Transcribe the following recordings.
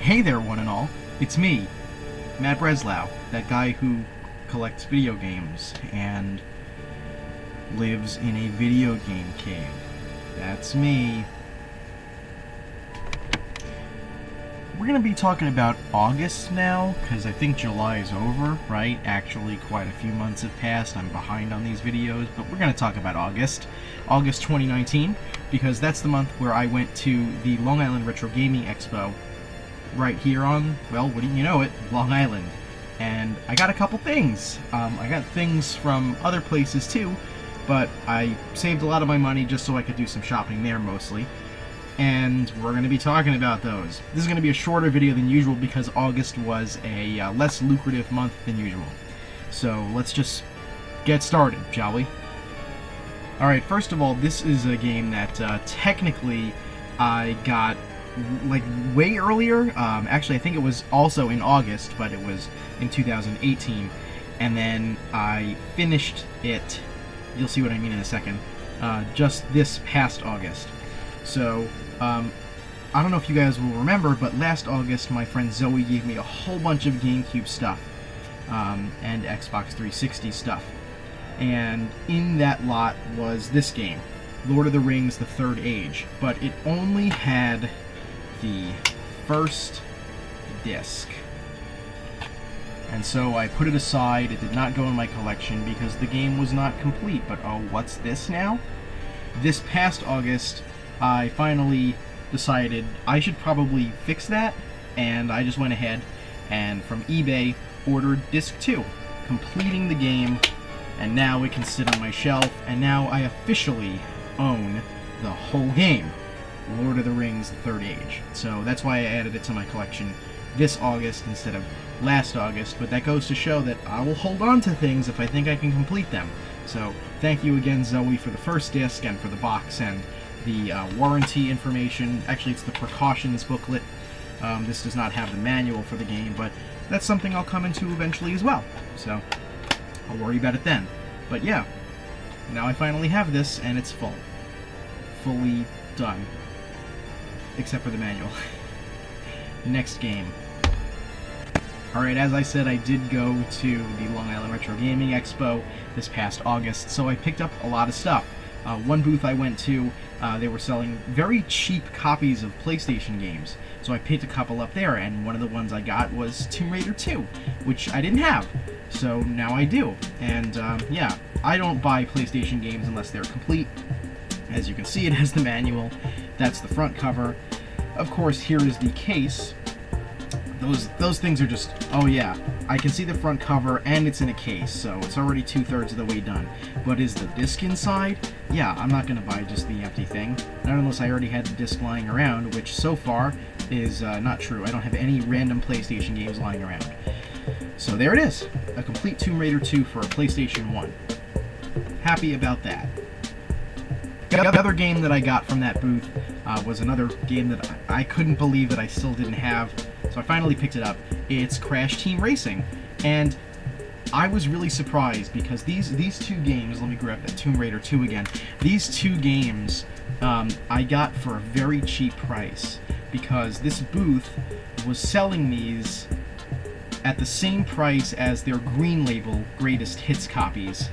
Hey there, one and all. It's me, Matt Breslau, that guy who collects video games and lives in a video game cave. That's me. We're going to be talking about August now, because I think July is over, right? Actually, quite a few months have passed. I'm behind on these videos, but we're going to talk about August 2019, because that's the month where I went to the Long Island Retro Gaming Expo right here on, well, wouldn't you know it, Long Island. And I got a couple things. I got things from other places too, but I saved a lot of my money just so I could do some shopping there mostly. And we're going to be talking about those. This is going to be a shorter video than usual because August was a less lucrative month than usual. So let's just get started, shall we? Alright, first of all, this is a game that technically I got like way earlier. Actually, I think it was also in August, but it was in 2018. And then I finished it, you'll see what I mean in a second, just this past August. So, I don't know if you guys will remember, but last August my friend Zoe gave me a whole bunch of GameCube stuff, and Xbox 360 stuff. And in that lot was this game, Lord of the Rings: The Third Age, but it only had the first disc. And so I put it aside. It did not go in my collection because the game was not complete. But oh, what's this now? This past August, I finally decided I should probably fix that, and I just went ahead and from eBay ordered disc 2, completing the game, and now it can sit on my shelf, and now I officially own the whole game, Lord of the Rings: The Third Age. So that's why I added it to my collection this August instead of last August, but that goes to show that I will hold on to things if I think I can complete them. So thank you again, Zoe, for the first disc and for the box and the warranty information. Actually, it's the precautions booklet. This does not have the manual for the game, but that's something I'll come into eventually as well. So I'll worry about it then. But yeah, now I finally have this, and it's fully done, except for the manual. Next game. Alright, as I said, I did go to the Long Island Retro Gaming Expo this past August, so I picked up a lot of stuff. One booth I went to, they were selling very cheap copies of PlayStation games, so I picked a couple up there, and one of the ones I got was Tomb Raider 2, which I didn't have, so now I do. And yeah, I don't buy PlayStation games unless they're complete. As you can see, it has the manual. That's the front cover. Of course, here is the case. Those things are just, oh yeah, I can see the front cover and it's in a case, so it's already 2/3 of the way done. But is the disc inside? Yeah, I'm not going to buy just the empty thing, not unless I already had the disc lying around, which so far is not true. I don't have any random PlayStation games lying around. So there it is, a complete Tomb Raider 2 for a PlayStation 1. Happy about that. The other game that I got from that booth was another game that I couldn't believe that I still didn't have, so I finally picked it up. It's Crash Team Racing, and I was really surprised because these two games, let me grab that Tomb Raider 2 again, these two games I got for a very cheap price because this booth was selling these at the same price as their Green Label Greatest Hits copies.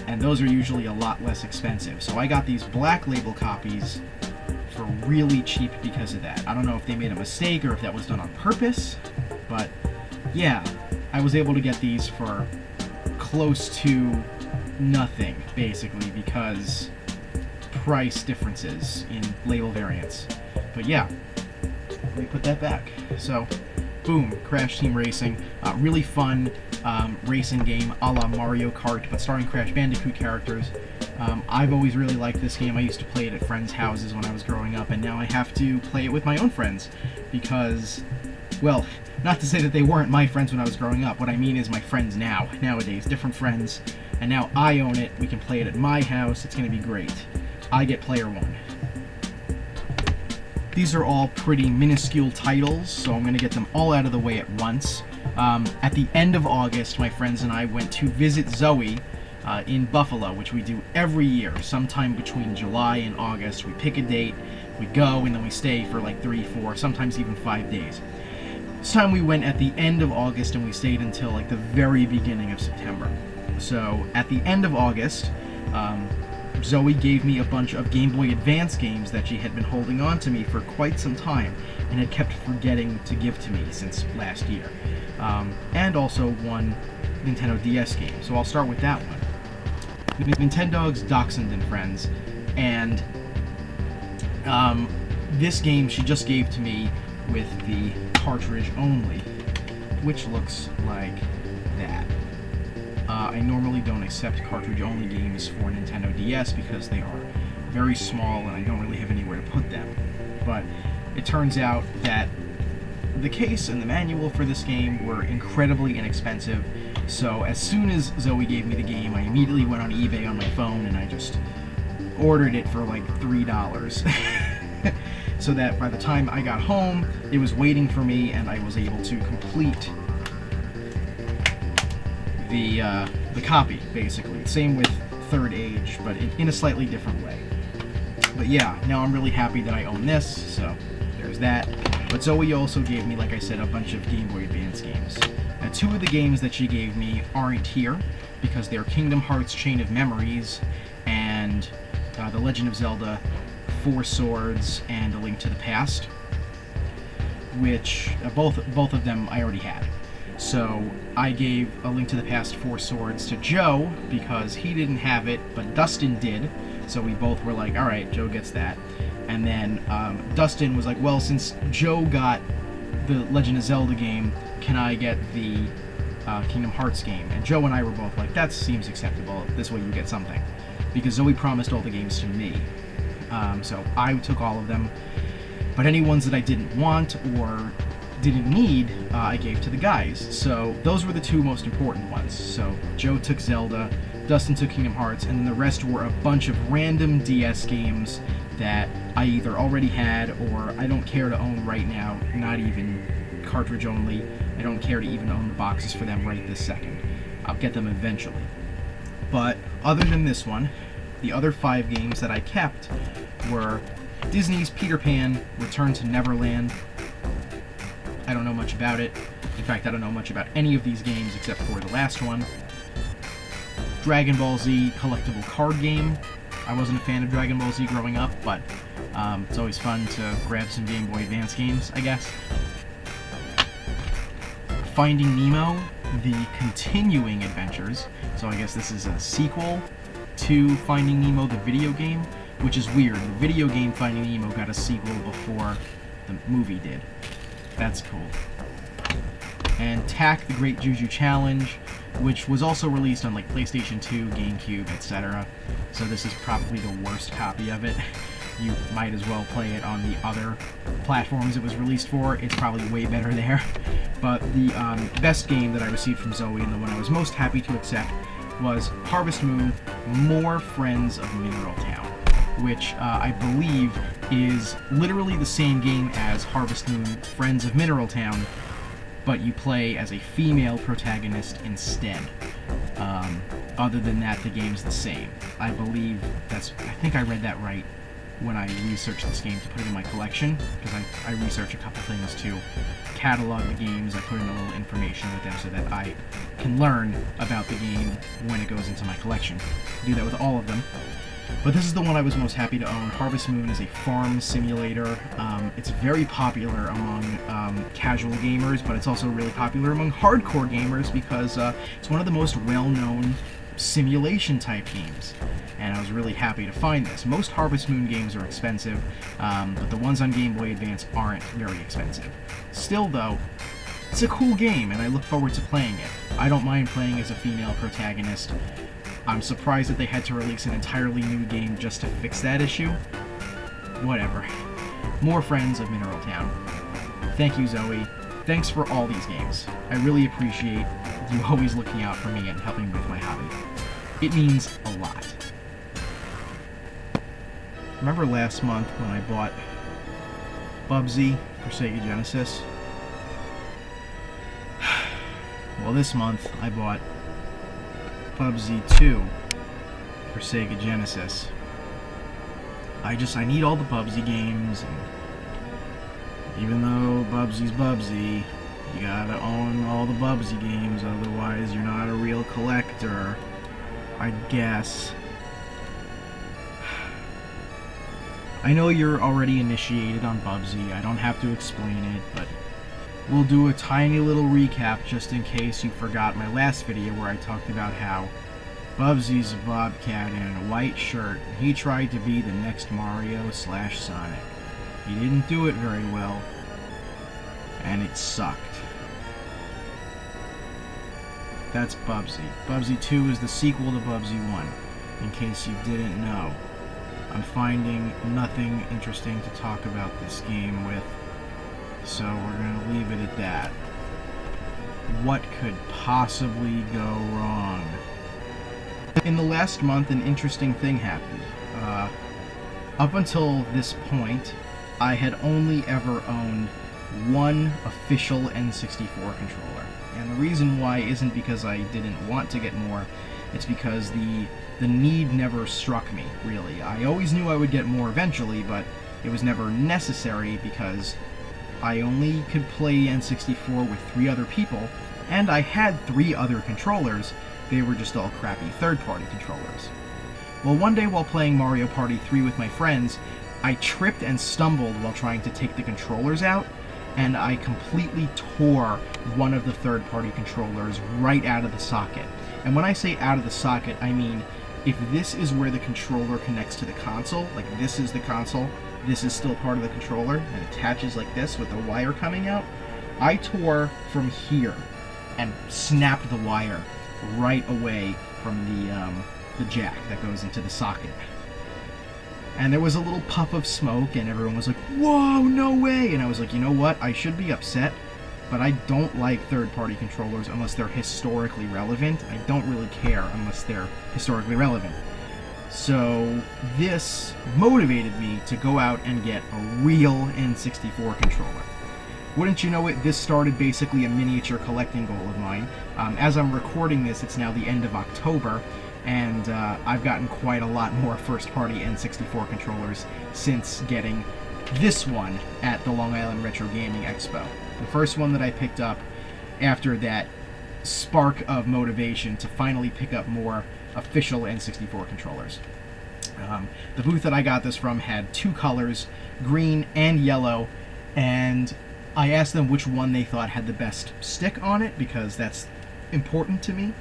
And those are usually a lot less expensive. So I got these Black Label copies for really cheap because of that. I don't know if they made a mistake or if that was done on purpose, but yeah, I was able to get these for close to nothing, basically, because price differences in label variants. But yeah, let me put that back. So, boom, Crash Team Racing. Really fun racing game a la Mario Kart, but starring Crash Bandicoot characters. I've always really liked this game. I used to play it at friends' houses when I was growing up, and now I have to play it with my own friends because, well, not to say that they weren't my friends when I was growing up. What I mean is my friends nowadays, different friends, and now I own it. We can play it at my house. It's going to be great. I get player one. These are all pretty minuscule titles, so I'm going to get them all out of the way at once. At the end of August, my friends and I went to visit Zoe in Buffalo, which we do every year, sometime between July and August. We pick a date, We go, and then we stay for like 3, 4, sometimes even 5 days. This time we went at the end of August, and we stayed until like the very beginning of September. So at the end of August, Zoe gave me a bunch of Game Boy Advance games that she had been holding on to me for quite some time and had kept forgetting to give to me since last year. And also one Nintendo DS game. So I'll start with that one. Nintendo's Dachshund and Friends. And this game she just gave to me with the cartridge only, which looks like that. I normally don't accept cartridge-only games for Nintendo DS because they are very small and I don't really have anywhere to put them. But it turns out that the case and the manual for this game were incredibly inexpensive, so as soon as Zoe gave me the game, I immediately went on eBay on my phone and I just ordered it for like $3. So that by the time I got home, it was waiting for me and I was able to complete the copy, basically. Same with Third Age, but in a slightly different way. But yeah, now I'm really happy that I own this, so there's that. But Zoe also gave me, like I said, a bunch of Game Boy Advance games. Now, 2 of the games that she gave me aren't here, because they're Kingdom Hearts Chain of Memories and The Legend of Zelda 4 Swords and A Link to the Past, which both of them I already had. So I gave A Link to the Past 4 Swords to Joe because he didn't have it, but Dustin did. So we both were like, all right, Joe gets that. And then Dustin was like, well, since Joe got the Legend of Zelda game, can I get the Kingdom Hearts game? And Joe and I were both like, that seems acceptable. This way you get something. Because Zoe promised all the games to me. So I took all of them. But any ones that I didn't want or didn't need, I gave to the guys. So those were the 2 most important ones. So Joe took Zelda, Dustin took Kingdom Hearts, and then the rest were a bunch of random DS games that I either already had or I don't care to own right now, not even cartridge only. I don't care to even own the boxes for them right this second. I'll get them eventually. But other than this one, the other 5 games that I kept were Disney's Peter Pan, Return to Neverland. I don't know much about it. In fact, I don't know much about any of these games except for the last one. Dragon Ball Z collectible card game. I wasn't a fan of Dragon Ball Z growing up, but it's always fun to grab some Game Boy Advance games, I guess. Finding Nemo, the continuing adventures. So I guess this is a sequel to Finding Nemo, the video game, which is weird. The video game Finding Nemo got a sequel before the movie did. That's cool. And Tak, the Great Juju Challenge, which was also released on like PlayStation 2, GameCube, etc. So this is probably the worst copy of it. You might as well play it on the other platforms it was released for. It's probably way better there. But the best game that I received from Zoe, and the one I was most happy to accept, was Harvest Moon: More Friends of Mineral Town, which I believe is literally the same game as Harvest Moon: Friends of Mineral Town, but you play as a female protagonist instead. Other than that, the game's the same. I think I read that right when I researched this game to put it in my collection, because I research a couple things to catalog the games. I put in a little information with them so that I can learn about the game when it goes into my collection. I do that with all of them. But this is the one I was most happy to own. Harvest Moon is a farm simulator. It's very popular among casual gamers, but it's also really popular among hardcore gamers because it's one of the most well-known simulation-type games. And I was really happy to find this. Most Harvest Moon games are expensive, but the ones on Game Boy Advance aren't very expensive. Still, though, it's a cool game, and I look forward to playing it. I don't mind playing as a female protagonist. I'm surprised that they had to release an entirely new game just to fix that issue. Whatever. More Friends of Mineral Town. Thank you, Zoe. Thanks for all these games. I really appreciate you always looking out for me and helping with my hobby. It means a lot. Remember last month when I bought Bubsy for Sega Genesis? Well, this month I bought Bubsy 2 for Sega Genesis. I need all the Bubsy games, and even though Bubsy's Bubsy, you gotta own all the Bubsy games, otherwise you're not a real collector, I guess. I know you're already initiated on Bubsy, I don't have to explain it, but we'll do a tiny little recap just in case you forgot my last video where I talked about how Bubsy's a bobcat in a white shirt, and he tried to be the next Mario/Sonic. He didn't do it very well, and it sucked. That's Bubsy. Bubsy 2 is the sequel to Bubsy 1, in case you didn't know. I'm finding nothing interesting to talk about this game with, so we're going to leave it at that. What could possibly go wrong? In the last month, an interesting thing happened. Up until this point, I had only ever owned one official N64 controller. And the reason why isn't because I didn't want to get more, it's because the need never struck me, really. I always knew I would get more eventually, but it was never necessary because I only could play N64 with 3 other people, and I had 3 other controllers. They were just all crappy third-party controllers. Well, one day while playing Mario Party 3 with my friends, I tripped and stumbled while trying to take the controllers out, and I completely tore one of the third-party controllers right out of the socket. And when I say out of the socket, I mean if this is where the controller connects to the console, like this is the console, this is still part of the controller, and attaches like this with the wire coming out, I tore from here and snapped the wire right away from the jack that goes into the socket. And there was a little puff of smoke, and everyone was like, "Whoa, no way!" And I was like, you know what? I should be upset, but I don't like third-party controllers unless they're historically relevant. I don't really care unless they're historically relevant. So this motivated me to go out and get a real N64 controller. Wouldn't you know it, this started basically a miniature collecting goal of mine. As I'm recording this, it's now the end of October, and I've gotten quite a lot more first-party N64 controllers since getting this one at the Long Island Retro Gaming Expo. The first one that I picked up after that spark of motivation to finally pick up more official N64 controllers. The booth that I got this from had 2 colors, green and yellow, and I asked them which one they thought had the best stick on it, because that's important to me,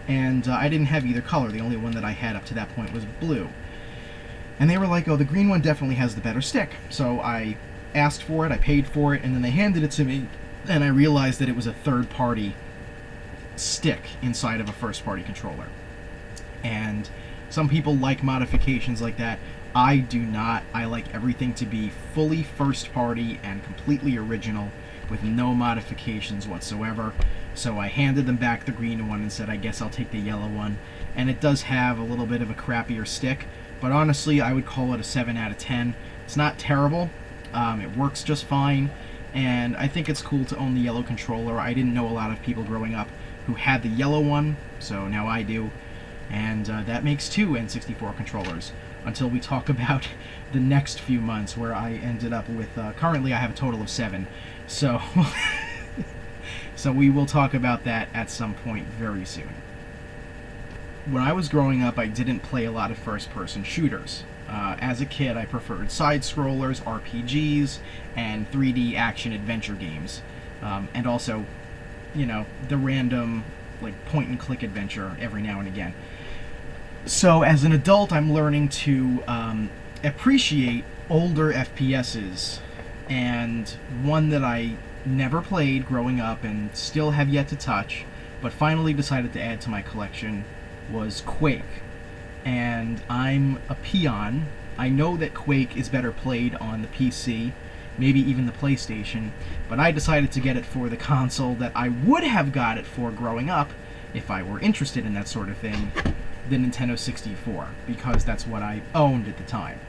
and I didn't have either color. The only one that I had up to that point was blue. And they were like, "Oh, the green one definitely has the better stick." So I asked for it, I paid for it, and then they handed it to me, and I realized that it was a third-party stick inside of a first-party controller. And some people like modifications like that. I do not. I like everything to be fully first-party and completely original with no modifications whatsoever. So I handed them back the green one and said, I guess I'll take the yellow one. And it does have a little bit of a crappier stick, but honestly, I would call it a 7 out of 10. It's not terrible. It works just fine, and I think it's cool to own the yellow controller. I didn't know a lot of people growing up who had the yellow one, so now I do. And that makes 2 N64 controllers, until we talk about the next few months, where I ended up with, currently I have a total of 7, so, so we will talk about that at some point very soon. When I was growing up, I didn't play a lot of first-person shooters. As a kid, I preferred side-scrollers, RPGs, and 3D action-adventure games. And also, you know, the random, like, point-and-click adventure every now and again. So, as an adult, I'm learning to appreciate older FPSs, and one that I never played growing up and still have yet to touch, but finally decided to add to my collection, was Quake. And I'm a peon. I know that Quake is better played on the PC, maybe even the PlayStation, but I decided to get it for the console that I would have got it for growing up if I were interested in that sort of thing, the Nintendo 64, because that's what I owned at the time.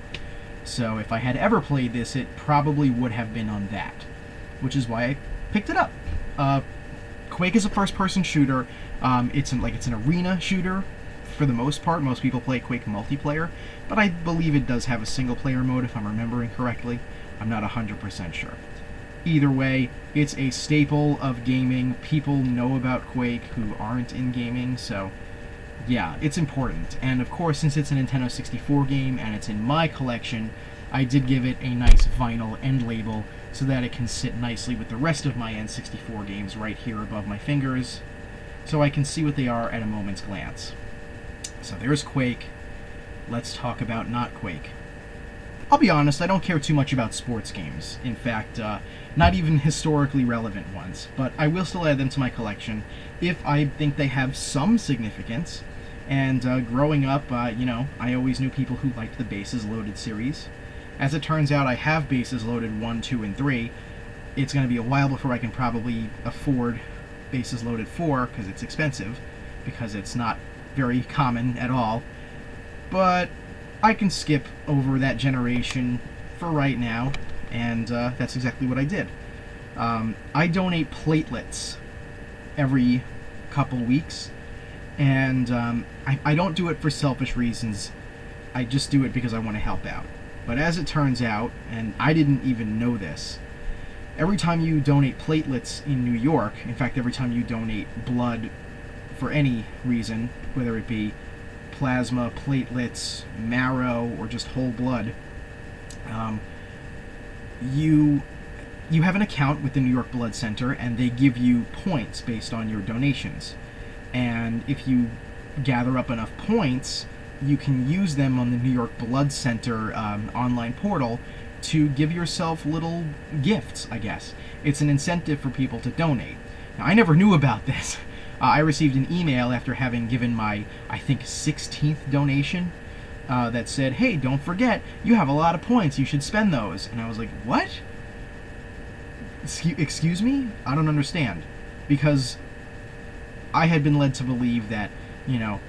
So if I had ever played this, it probably would have been on that, which is why I picked it up. Quake is a first-person shooter. It's an arena shooter for the most part. Most people play Quake multiplayer, but I believe it does have a single-player mode, if I'm remembering correctly. I'm not 100% sure. Either way, it's a staple of gaming. People know about Quake who aren't in gaming, so yeah, it's important. And of course, since it's a Nintendo 64 game and it's in my collection, I did give it a nice vinyl end label so that it can sit nicely with the rest of my N64 games right here above my fingers, so I can see what they are at a moment's glance. So there's Quake. Let's talk about not Quake. I'll be honest, I don't care too much about sports games. In fact, not even historically relevant ones. But I will still add them to my collection if I think they have some significance. And growing up, you know, I always knew people who liked the Bases Loaded series. As it turns out, I have Bases Loaded 1, 2, and 3. It's going to be a while before I can probably afford Bases Loaded 4, because it's expensive, because it's not very common at all. But I can skip over that generation for right now, and that's exactly what I did. I donate platelets every couple weeks, and I don't do it for selfish reasons. I just do it because I want to help out. But as it turns out, and I didn't even know this, every time you donate platelets in New York, in fact every time you donate blood for any reason, whether it be plasma, platelets, marrow, or just whole blood, you have an account with the New York Blood Center, and they give you points based on your donations. And if you gather up enough points, you can use them on the New York Blood Center online portal to give yourself little gifts, I guess. It's an incentive for people to donate. Now, I never knew about this. I received an email after having given my, I think, 16th donation that said, hey, don't forget, you have a lot of points, you should spend those. And I was like, what? Excuse me? I don't understand. Because I had been led to believe that, you know,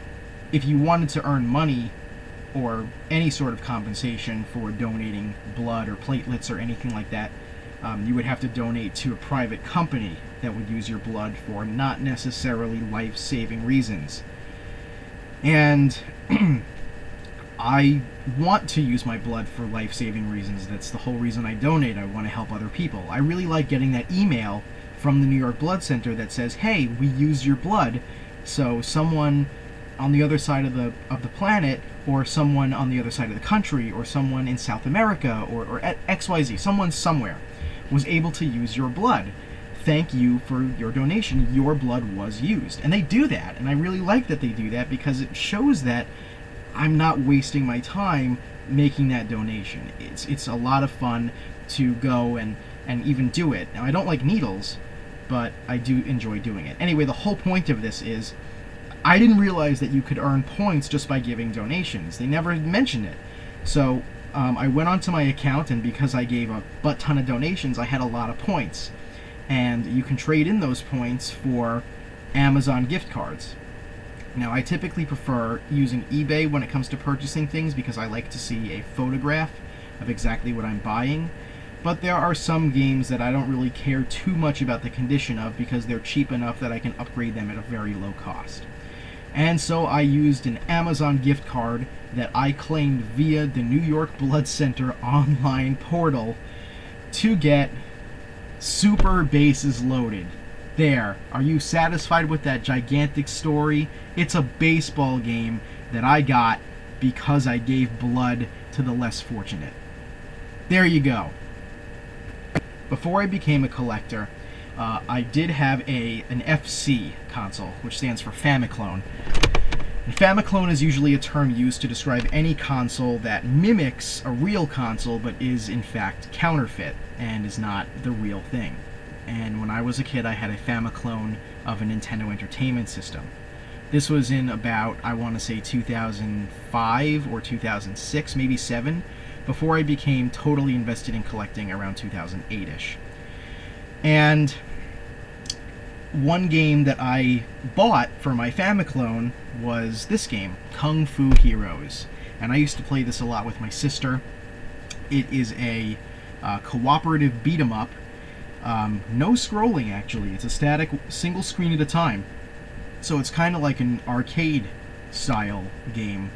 if you wanted to earn money or any sort of compensation for donating blood or platelets or anything like that, you would have to donate to a private company that would use your blood for not necessarily life-saving reasons. And I want to use my blood for life-saving reasons. That's the whole reason I donate. I want to help other people. I really like getting that email from the New York Blood Center that says, hey, we use your blood, so someone on the other side of the planet, or someone on the other side of the country, or someone in South America, or at XYZ, someone somewhere, was able to use your blood. Thank you for your donation. Your blood was used. And they do that, and I really like that they do that because it shows that I'm not wasting my time making that donation. It's a lot of fun to go and even do it. Now, I don't like needles, but I do enjoy doing it. Anyway, the whole point of this is I didn't realize that you could earn points just by giving donations. They never mentioned it. So I went onto my account, and because I gave a butt ton of donations, I had a lot of points. And you can trade in those points for Amazon gift cards. Now, I typically prefer using eBay when it comes to purchasing things because I like to see a photograph of exactly what I'm buying. But there are some games that I don't really care too much about the condition of because they're cheap enough that I can upgrade them at a very low cost. And so I used an Amazon gift card that I claimed via the New York Blood Center online portal to get Super Bases Loaded. There. Are you satisfied with that gigantic story? It's a baseball game that I got because I gave blood to the less fortunate. There you go. Before I became a collector, I did have an FC console, which stands for Famiclone. And Famiclone is usually a term used to describe any console that mimics a real console but is in fact counterfeit and is not the real thing. And when I was a kid, I had a Famiclone of a Nintendo Entertainment System. This was in about, I want to say 2005 or 2006, maybe 7, before I became totally invested in collecting around 2008-ish. And one game that I bought for my Famiclone was this game, Kung Fu Heroes. And I used to play this a lot with my sister. It is a cooperative beat-em-up. No scrolling, actually. It's a static single screen at a time. So it's kind of like an arcade style game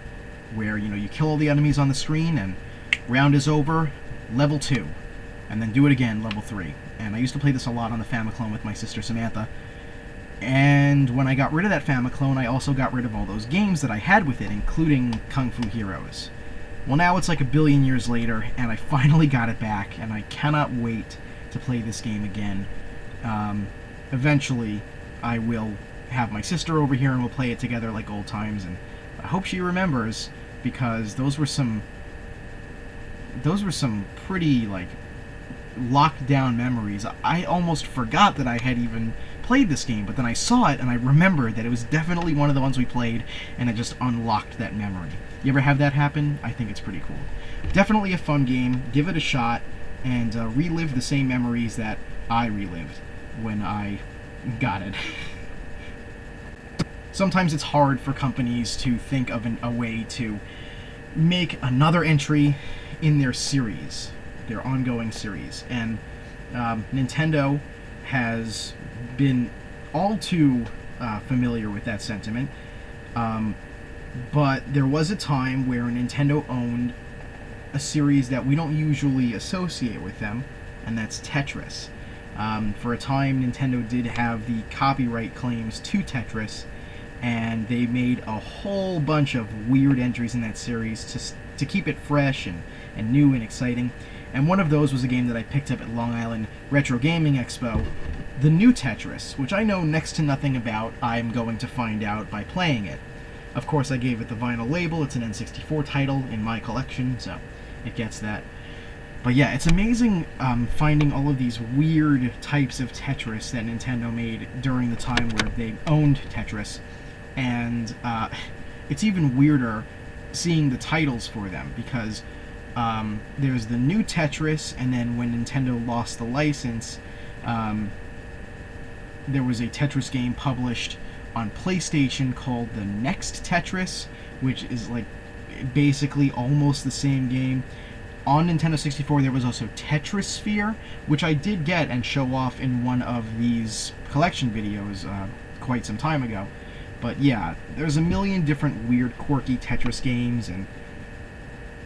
where, you know, you kill all the enemies on the screen and round is over, level 2, and then do it again, level 3. And I used to play this a lot on the Famiclone with my sister Samantha. And when I got rid of that Famiclone, I also got rid of all those games that I had with it, including Kung Fu Heroes. Well, now it's like a billion years later, and I finally got it back, and I cannot wait to play this game again. Eventually, I will have my sister over here and we'll play it together like old times, and I hope she remembers, because those were some pretty, like, locked down memories. I almost forgot that I had even played this game, but then I saw it and I remembered that it was definitely one of the ones we played, and it just unlocked that memory. You ever have that happen? I think it's pretty cool. Definitely a fun game. Give it a shot and relive the same memories that I relived when I got it. Sometimes it's hard for companies to think of a way to make another entry in their series, their ongoing series, and Nintendo has been all too familiar with that sentiment. But there was a time where Nintendo owned a series that we don't usually associate with them, and that's Tetris. For a time, Nintendo did have the copyright claims to Tetris, and they made a whole bunch of weird entries in that series to keep it fresh and new and exciting. And one of those was a game that I picked up at Long Island Retro Gaming Expo, the new Tetris, which I know next to nothing about. I'm going to find out by playing it. Of course, I gave it the vinyl label. It's an N64 title in my collection, so it gets that. But yeah, it's amazing finding all of these weird types of Tetris that Nintendo made during the time where they owned Tetris. And it's even weirder seeing the titles for them, because there's the new Tetris, and then when Nintendo lost the license, there was a Tetris game published on PlayStation called the Next Tetris, which is like basically almost the same game. On Nintendo 64 there was also Tetris Sphere, which I did get and show off in one of these collection videos quite some time ago. But yeah, there's a million different weird, quirky Tetris games, and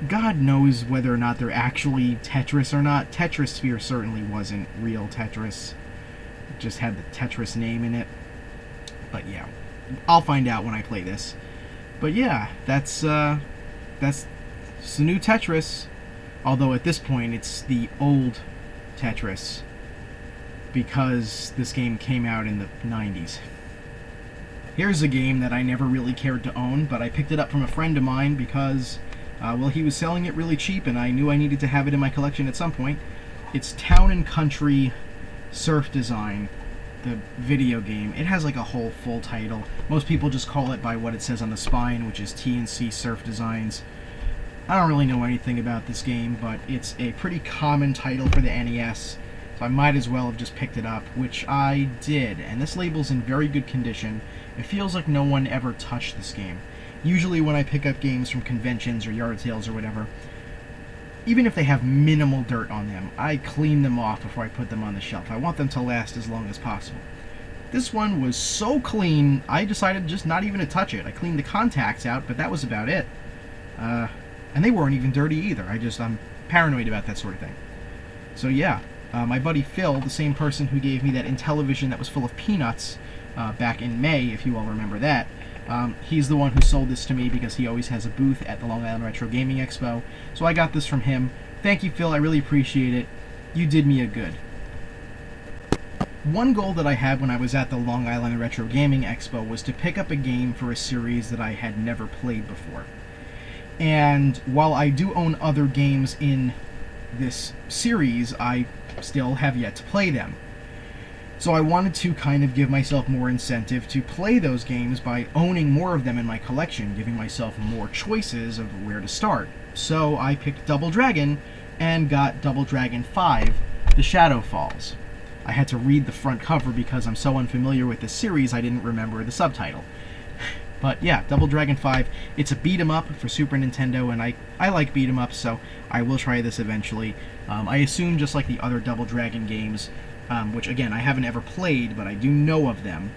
God knows whether or not they're actually Tetris or not. Tetris Sphere certainly wasn't real Tetris. It just had the Tetris name in it. But yeah, I'll find out when I play this. But yeah, that's the new Tetris. Although at this point it's the old Tetris, because this game came out in the 90s. Here's a game that I never really cared to own, but I picked it up from a friend of mine because, well, he was selling it really cheap and I knew I needed to have it in my collection at some point. It's Town & Country Surf Design, the video game. It has like a whole full title. Most people just call it by what it says on the spine, which is T&C Surf Designs. I don't really know anything about this game, but it's a pretty common title for the NES, so I might as well have just picked it up, which I did. And this label's in very good condition. It feels like no one ever touched this game. Usually when I pick up games from conventions or yard sales or whatever, even if they have minimal dirt on them, I clean them off before I put them on the shelf. I want them to last as long as possible. This one was so clean, I decided just not even to touch it. I cleaned the contacts out, but that was about it. And they weren't even dirty either. I'm paranoid about that sort of thing. So yeah, my buddy Phil, the same person who gave me that Intellivision that was full of peanuts back in May, if you all remember that, he's the one who sold this to me because he always has a booth at the Long Island Retro Gaming Expo. So I got this from him. Thank you, Phil. I really appreciate it. You did me a good. One goal that I had when I was at the Long Island Retro Gaming Expo was to pick up a game for a series that I had never played before. And while I do own other games in this series, I still have yet to play them. So I wanted to kind of give myself more incentive to play those games by owning more of them in my collection, giving myself more choices of where to start. So I picked Double Dragon and got Double Dragon 5, The Shadow Falls. I had to read the front cover because I'm so unfamiliar with the series I didn't remember the subtitle. But yeah, Double Dragon 5, it's a beat-em-up for Super Nintendo, and I like beat-em-ups, so I will try this eventually. I assume just like the other Double Dragon games, which again, I haven't ever played, but I do know of them,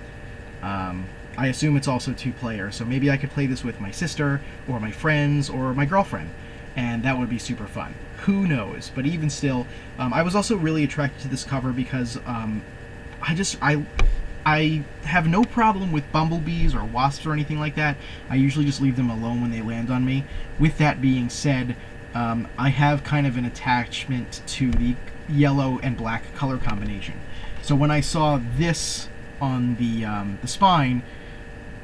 I assume it's also 2-player, so maybe I could play this with my sister, or my friends, or my girlfriend, and that would be super fun. Who knows? But even still, I was also really attracted to this cover because I have no problem with bumblebees or wasps or anything like that. I usually just leave them alone when they land on me. With that being said, I have kind of an attachment to the yellow and black color combination. So when I saw this on the spine,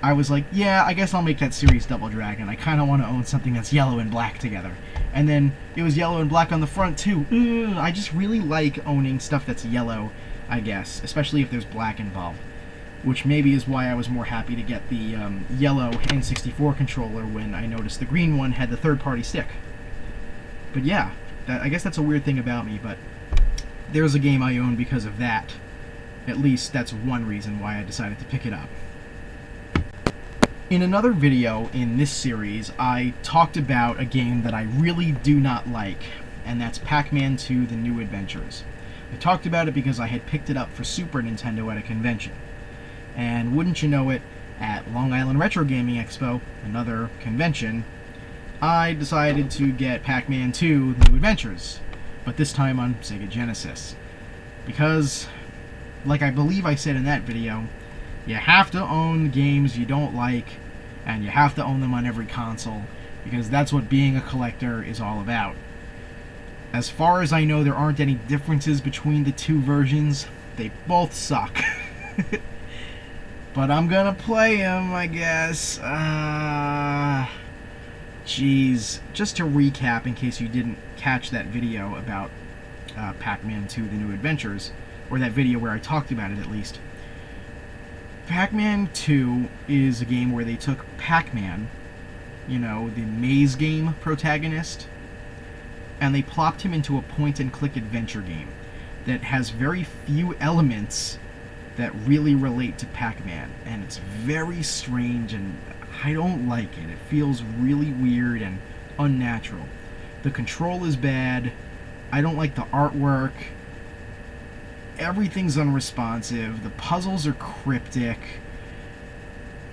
I was like, yeah, I guess I'll make that series Double Dragon. I kind of want to own something that's yellow and black together. And then it was yellow and black on the front too. Ugh, I just really like owning stuff that's yellow, I guess, especially if there's black involved. Which maybe is why I was more happy to get the yellow N64 controller when I noticed the green one had the third-party stick. But yeah, I guess that's a weird thing about me, but there's a game I own because of that. At least that's one reason why I decided to pick it up. In another video in this series, I talked about a game that I really do not like, and that's Pac-Man 2: The New Adventures. I talked about it because I had picked it up for Super Nintendo at a convention. And wouldn't you know it, at Long Island Retro Gaming Expo, another convention, I decided to get Pac-Man 2: The New Adventures, but this time on Sega Genesis. Because, like I believe I said in that video, you have to own games you don't like, and you have to own them on every console, because that's what being a collector is all about. As far as I know, there aren't any differences between the two versions. They both suck. But I'm gonna play them, I guess. Jeez. Just to recap, in case you didn't catch that video about Pac-Man 2: The New Adventures, or that video where I talked about it at least. Pac-Man 2 is a game where they took Pac-Man, you know, the maze game protagonist, and they plopped him into a point-and-click adventure game that has very few elements that really relate to Pac-Man, and it's very strange, and I don't like it. It feels really weird and unnatural. The control is bad. I don't like the artwork. Everything's unresponsive. The puzzles are cryptic.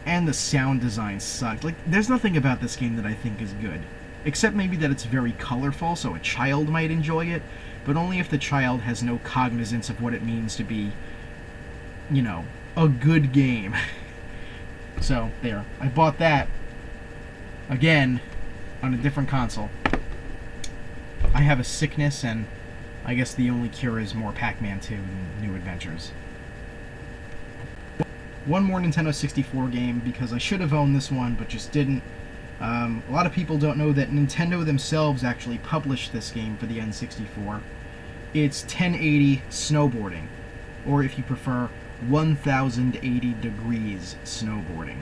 And the sound design sucks. Like, there's nothing about this game that I think is good. Except maybe that it's very colorful, so a child might enjoy it, but only if the child has no cognizance of what it means to be, you know, a good game. So, there. I bought that, again, on a different console. I have a sickness, and I guess the only cure is more Pac-Man 2 and New Adventures. One more Nintendo 64 game, because I should have owned this one, but just didn't. A lot of people don't know that Nintendo themselves actually published this game for the N64. It's 1080 snowboarding, or if you prefer, 1080 degrees snowboarding.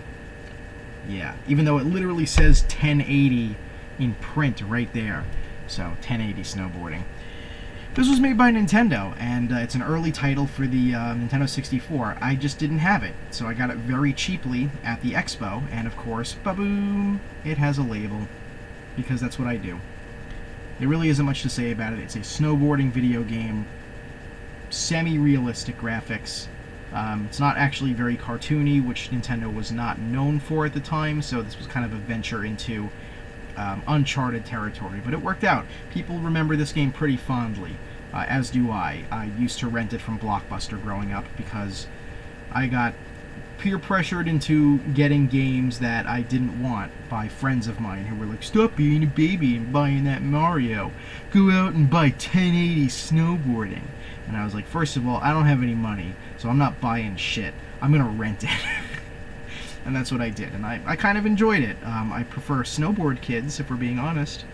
Yeah, even though it literally says 1080 in print right there. So, 1080 snowboarding. This was made by Nintendo, and it's an early title for the Nintendo 64. I just didn't have it, so I got it very cheaply at the Expo, and of course, ba-boom, it has a label, because that's what I do. There really isn't much to say about it. It's a snowboarding video game, semi-realistic graphics. It's not actually very cartoony, which Nintendo was not known for at the time, so this was kind of a venture into uncharted territory, but it worked out. People remember this game pretty fondly, as do I. I used to rent it from Blockbuster growing up because I got peer pressured into getting games that I didn't want by friends of mine who were like, stop being a baby and buying that Mario. Go out and buy 1080 snowboarding. And I was like, first of all, I don't have any money, so I'm not buying shit. I'm gonna rent it. And that's what I did, and I kind of enjoyed it. I prefer Snowboard Kids, if we're being honest,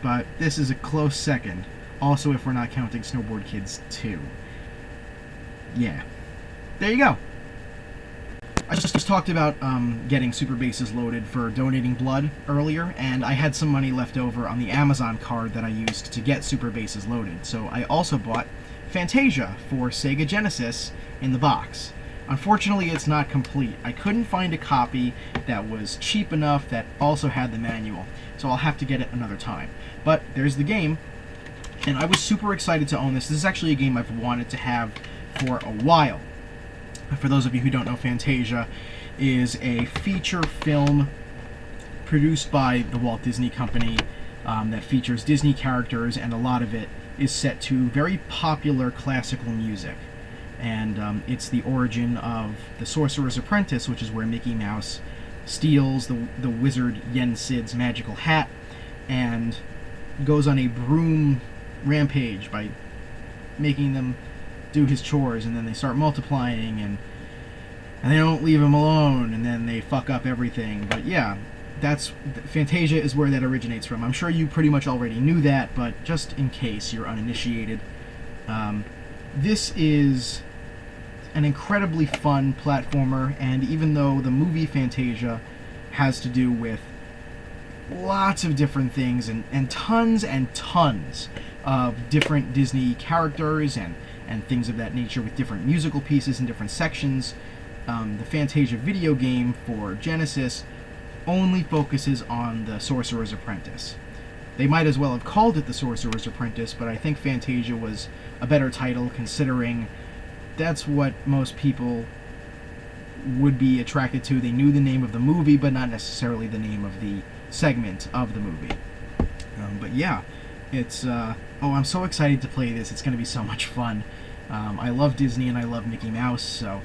but this is a close second. Also, if we're not counting Snowboard Kids 2. Yeah. There you go. I just talked about getting Super Bases loaded for donating blood earlier, and I had some money left over on the Amazon card that I used to get Super Bases loaded, so I also bought Fantasia for Sega Genesis in the box. Unfortunately, it's not complete. I couldn't find a copy that was cheap enough that also had the manual, so I'll have to get it another time. But there's the game, and I was super excited to own this. This is actually a game I've wanted to have for a while. For those of you who don't know Fantasia, is a feature film produced by the Walt Disney Company that features Disney characters, and a lot of it is set to very popular classical music. And it's the origin of The Sorcerer's Apprentice, which is where Mickey Mouse steals the wizard Yen Sid's magical hat and goes on a broom rampage by making them do his chores, and then they start multiplying, and they don't leave him alone, and then they fuck up everything. But yeah, that's Fantasia is where that originates from. I'm sure you pretty much already knew that, but just in case you're uninitiated, this is an incredibly fun platformer, and even though the movie Fantasia has to do with lots of different things and tons of different Disney characters and things of that nature with different musical pieces and different sections, the Fantasia video game for Genesis only focuses on the Sorcerer's Apprentice. They might as well have called it the Sorcerer's Apprentice, but I think Fantasia was a better title, considering that's what most people would be attracted to. They knew the name of the movie, but not necessarily the name of the segment of the movie. But yeah, it's I'm so excited to play this. It's going to be so much fun. I love Disney and I love Mickey Mouse, so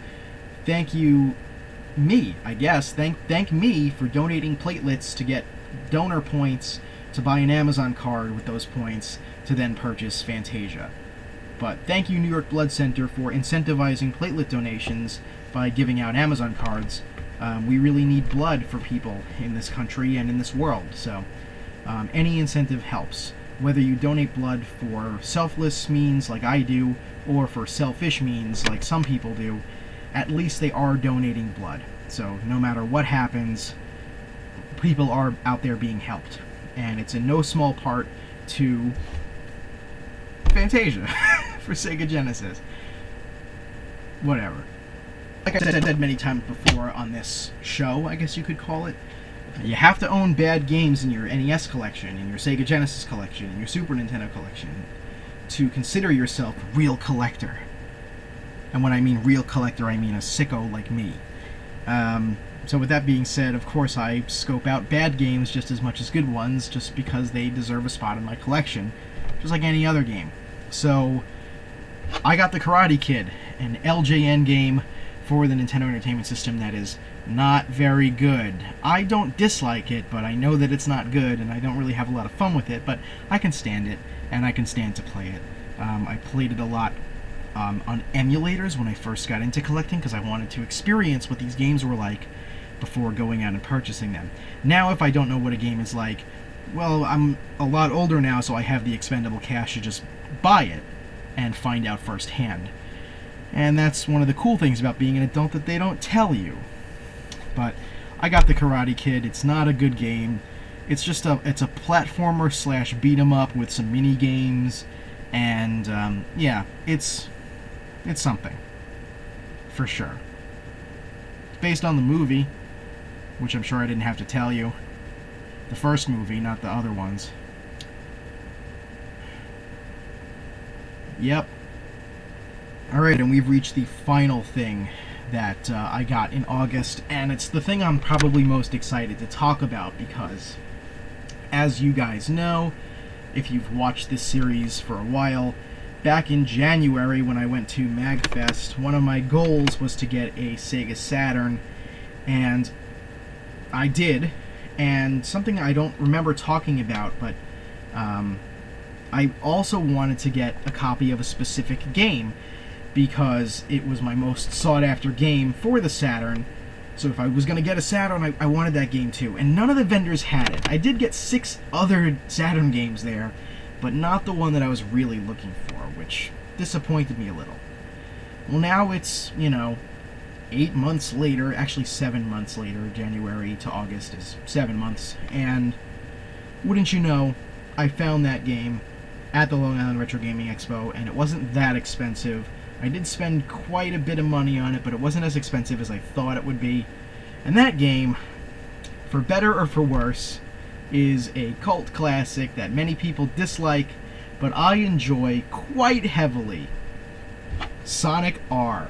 thank you, me, I guess. Thank me for donating platelets to get donor points to buy an Amazon card with those points to then purchase Fantasia. But thank you, New York Blood Center, for incentivizing platelet donations by giving out Amazon cards. We really need blood for people in this country and in this world, so any incentive helps. Whether you donate blood for selfless means like I do, or for selfish means like some people do, at least they are donating blood. So no matter what happens, people are out there being helped. And it's in no small part to Fantasia for Sega Genesis. Whatever. Like I said many times before on this show, I guess you could call it, you have to own bad games in your NES collection, in your Sega Genesis collection, in your Super Nintendo collection, to consider yourself a real collector. And when I mean real collector, I mean a sicko like me. So with that being said, of course I scope out bad games just as much as good ones, just because they deserve a spot in my collection, just like any other game. So I got the Karate Kid, an LJN game for the Nintendo Entertainment System that is not very good. I don't dislike it, but I know that it's not good, and I don't really have a lot of fun with it, but I can stand it, and I can stand to play it. I played it a lot on emulators when I first got into collecting, because I wanted to experience what these games were like before going out and purchasing them. Now, if I don't know what a game is like, well, I'm a lot older now, so I have the expendable cash to just buy it and find out firsthand. And that's one of the cool things about being an adult, that they don't tell you. But I got the Karate Kid. It's not a good game. It's just it's a platformer slash beat 'em up with some mini games, and yeah, it's something for sure. It's based on the movie, which I'm sure I didn't have to tell you. The first movie, not the other ones. Yep. Alright, and we've reached the final thing that I got in August, and it's the thing I'm probably most excited to talk about, because, as you guys know, if you've watched this series for a while, back in January when I went to MagFest, one of my goals was to get a Sega Saturn, and I did, and something I don't remember talking about, but I also wanted to get a copy of a specific game, because it was my most sought-after game for the Saturn. So if I was going to get a Saturn, I wanted that game too. And none of the vendors had it. I did get 6 other Saturn games there, but not the one that I was really looking for, which disappointed me a little. Well, now it's, 8 months later, actually 7 months later. January to August is 7 months, and wouldn't you know, I found that game at the Long Island Retro Gaming Expo, and it wasn't that expensive. I did spend quite a bit of money on it, but it wasn't as expensive as I thought it would be. And that game, for better or for worse, is a cult classic that many people dislike, but I enjoy quite heavily. Sonic R.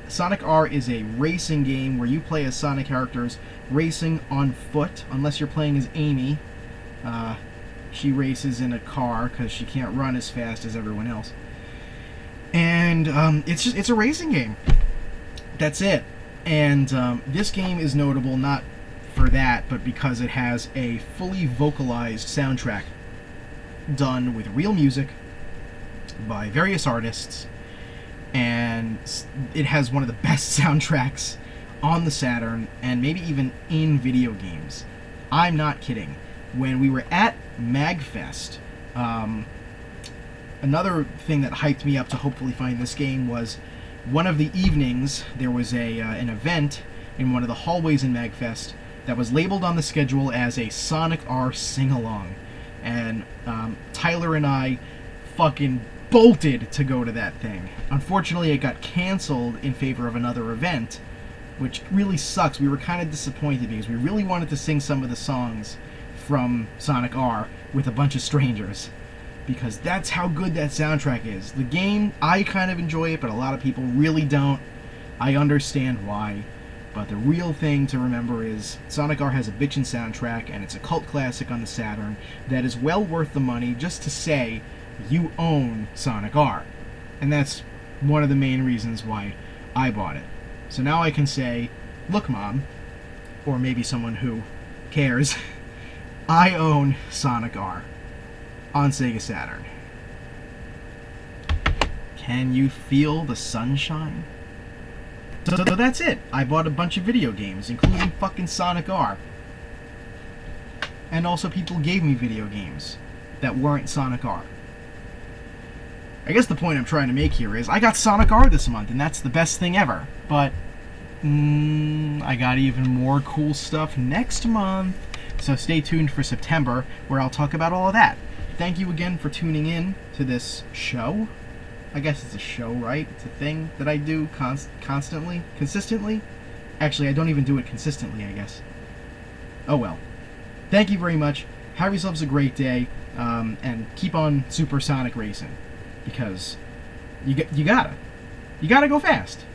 Sonic R is a racing game where you play as Sonic characters racing on foot, unless you're playing as Amy. She races in a car because she can't run as fast as everyone else. And it's a racing game. That's it. And this game is notable not for that, but because it has a fully vocalized soundtrack done with real music by various artists, and it has one of the best soundtracks on the Saturn, and maybe even in video games. I'm not kidding. When we were at MagFest, another thing that hyped me up to hopefully find this game was one of the evenings there was an event in one of the hallways in MagFest that was labeled on the schedule as a Sonic R sing-along. And Tyler and I fucking bolted to go to that thing. Unfortunately, it got canceled in favor of another event, which really sucks. We were kind of disappointed because we really wanted to sing some of the songs from Sonic R with a bunch of strangers, because that's how good that soundtrack is. The game, I kind of enjoy it, but a lot of people really don't. I understand why, but the real thing to remember is Sonic R has a bitchin' soundtrack, and it's a cult classic on the Saturn that is well worth the money just to say you own Sonic R. And that's one of the main reasons why I bought it. So now I can say, look, Mom, or maybe someone who cares, I own Sonic R on Sega Saturn. Can you feel the sunshine? So that's it. I bought a bunch of video games, including fucking Sonic R. And also people gave me video games that weren't Sonic R. I guess the point I'm trying to make here is I got Sonic R this month, and that's the best thing ever. But I got even more cool stuff next month. So stay tuned for September, where I'll talk about all of that. Thank you again for tuning in to this show. I guess it's a show, right? It's a thing that I do consistently? Actually, I don't even do it consistently, I guess. Oh well. Thank you very much. Have yourselves a great day, and keep on supersonic racing, because you gotta go fast.